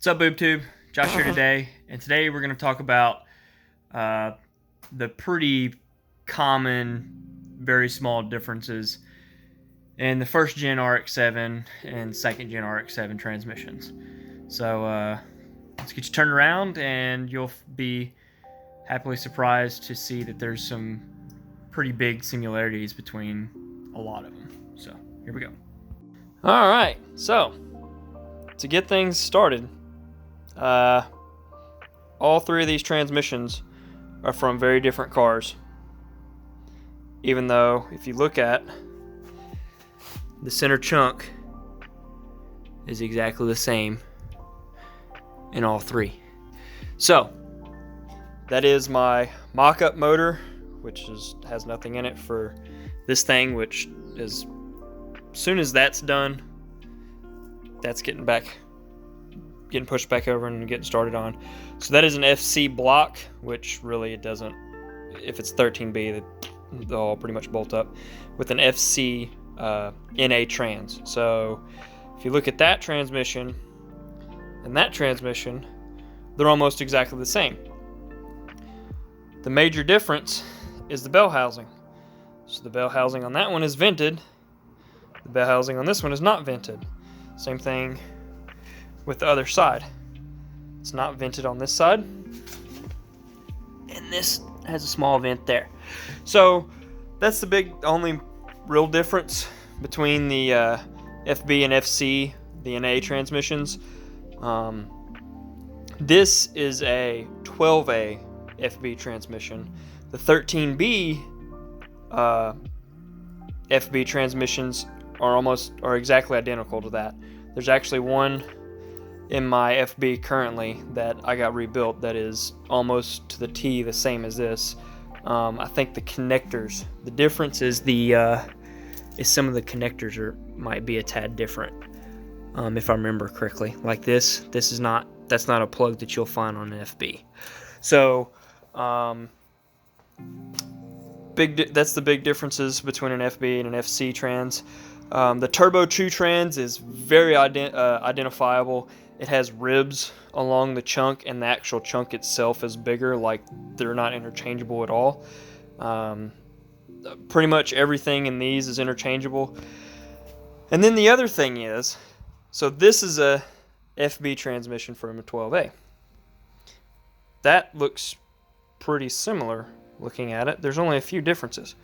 What's up, BoobTube? Josh here today, and today we're going to talk about the pretty common, very small differences in the first gen RX-7 and second gen RX-7 transmissions. So let's get you turned around, and you'll be happily surprised to see that there's some pretty big similarities between a lot of them. So here we go. All right, so to get things started, all three of these transmissions are from very different cars, even though if you look at the center chunk is exactly the same in all three. So that is my mock-up motor, which has nothing in it for this thing, which is, as soon as that's done, that's getting pushed back over and getting started on. So that is an FC block, which really it doesn't, if it's 13B, they'll all pretty much bolt up with an FC NA trans. So if you look at that transmission and that transmission, they're almost exactly the same. The major difference is the bell housing. So the bell housing on that one is vented. The bell housing on this one is not vented. Same thing with the other side. It's not vented on this side, and this has a small vent there. So that's the only real difference between the FB and FC, the NA transmissions. This is a 12A FB transmission. The 13B FB transmissions are exactly identical to that. There's actually one in my FB currently that I got rebuilt that is almost to the T the same as this. I think the connectors, the difference is some of the connectors might be a tad different, if I remember correctly. Like that's not a plug that you'll find on an FB. So that's the big differences between an FB and an FC trans. The Turbo True trans is very identifiable. It has ribs along the chunk, and the actual chunk itself is bigger. Like, they're not interchangeable at all. Pretty much everything in these is interchangeable. And then the other thing is, so this is a FB transmission from a 12A. That looks pretty similar looking at it. There's only a few differences.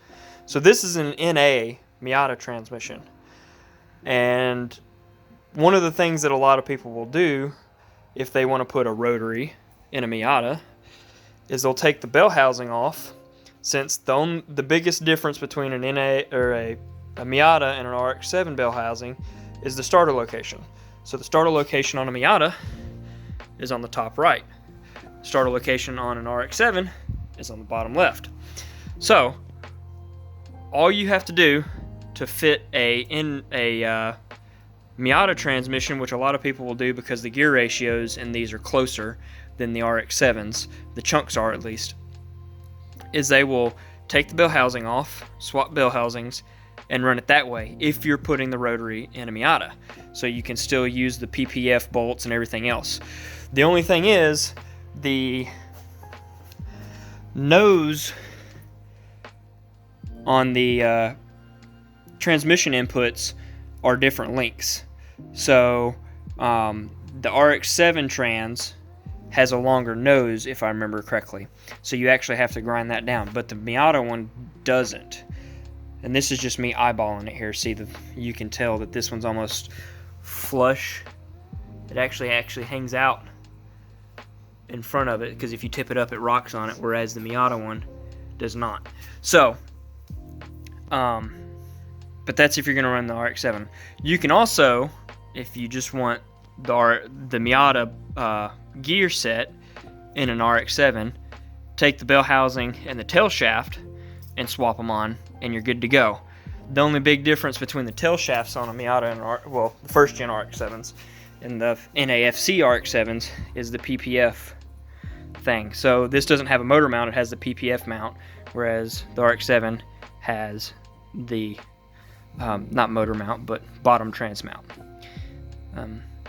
So this is an NA Miata transmission. And one of the things that a lot of people will do if they want to put a rotary in a Miata is they'll take the bell housing off, since the biggest difference between an NA or a Miata and an RX-7 bell housing is the starter location. So the starter location on a Miata is on the top right. Starter location on an RX-7 is on the bottom left. So all you have to do to fit a Miata transmission, which a lot of people will do because the gear ratios in these are closer than the RX-7s, the chunks are at least, is they will take the bell housing off, swap bell housings, and run it that way if you're putting the rotary in a Miata. So you can still use the PPF bolts and everything else. The only thing is, the nose on the transmission inputs are different lengths. So the RX-7 trans has a longer nose, if I remember correctly. So you actually have to grind that down, but the Miata one doesn't. And this is just me eyeballing it here. See, you can tell that this one's almost flush. It actually hangs out in front of it, because if you tip it up, it rocks on it, whereas the Miata one does not. So but that's if you're going to run the RX-7. You can also, if you just want the Miata gear set in an RX-7, take the bell housing and the tail shaft and swap them on, and you're good to go. The only big difference between the tail shafts on a Miata and the first gen RX-7s and the NAFC RX-7s is the PPF thing. So this doesn't have a motor mount, it has the PPF mount, whereas the RX-7 has the not motor mount, but bottom trans mount.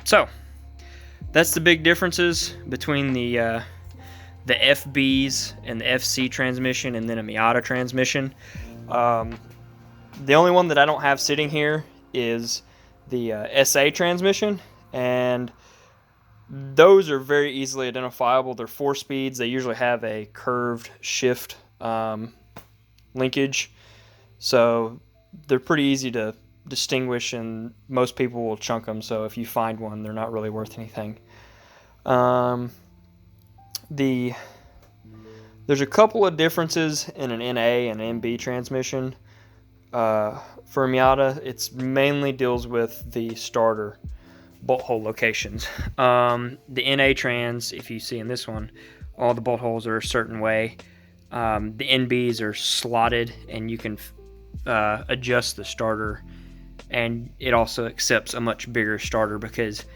So that's the big differences between the FBs and the FC transmission, and then a Miata transmission. The only one that I don't have sitting here is the SA transmission, and those are very easily identifiable. They're 4 speeds. They usually have a curved shift linkage, so they're pretty easy to distinguish, and most people will chunk them. So if you find one, they're not really worth anything. There's a couple of differences in an NA and NB transmission. For Miata, it's mainly deals with the starter bolt hole locations. The NA trans, if you see in this one, all the bolt holes are a certain way. The NBs are slotted, and you can adjust the starter, and it also accepts a much bigger starter, because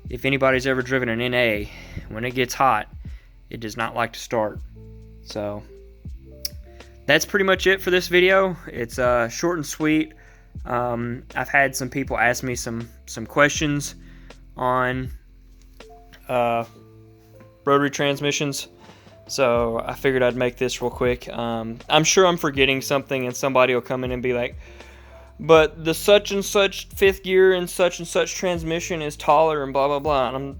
if anybody's ever driven an NA, when it gets hot, it does not like to start. So that's pretty much it for this video. It's short and sweet. I've had some people ask me some questions on rotary transmissions, so I figured I'd make this real quick. I'm sure I'm forgetting something, and somebody will come in and be like, but the such and such 5th gear and such transmission is taller and blah blah blah. And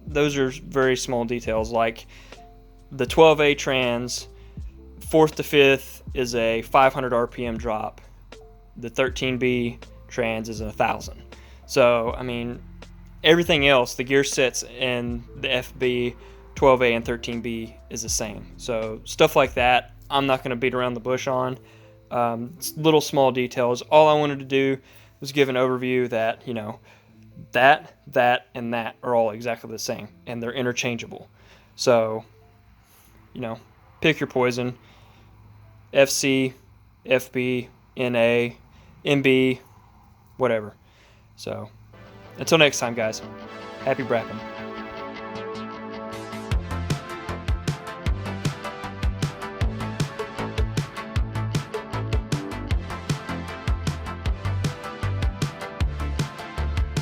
those are very small details. Like the 12A trans, 4th to 5th is a 500 RPM drop. The 13B trans is 1,000. So I mean, everything else, the gear sets in the FB, 12A, and 13B is the same. So stuff like that, I'm not going to beat around the bush on. Little small details. All I wanted to do was give an overview that, you know, that, and that are all exactly the same, and they're interchangeable. So, you know, pick your poison. FC, FB, NA, MB, whatever. So, until next time, guys, happy brapping.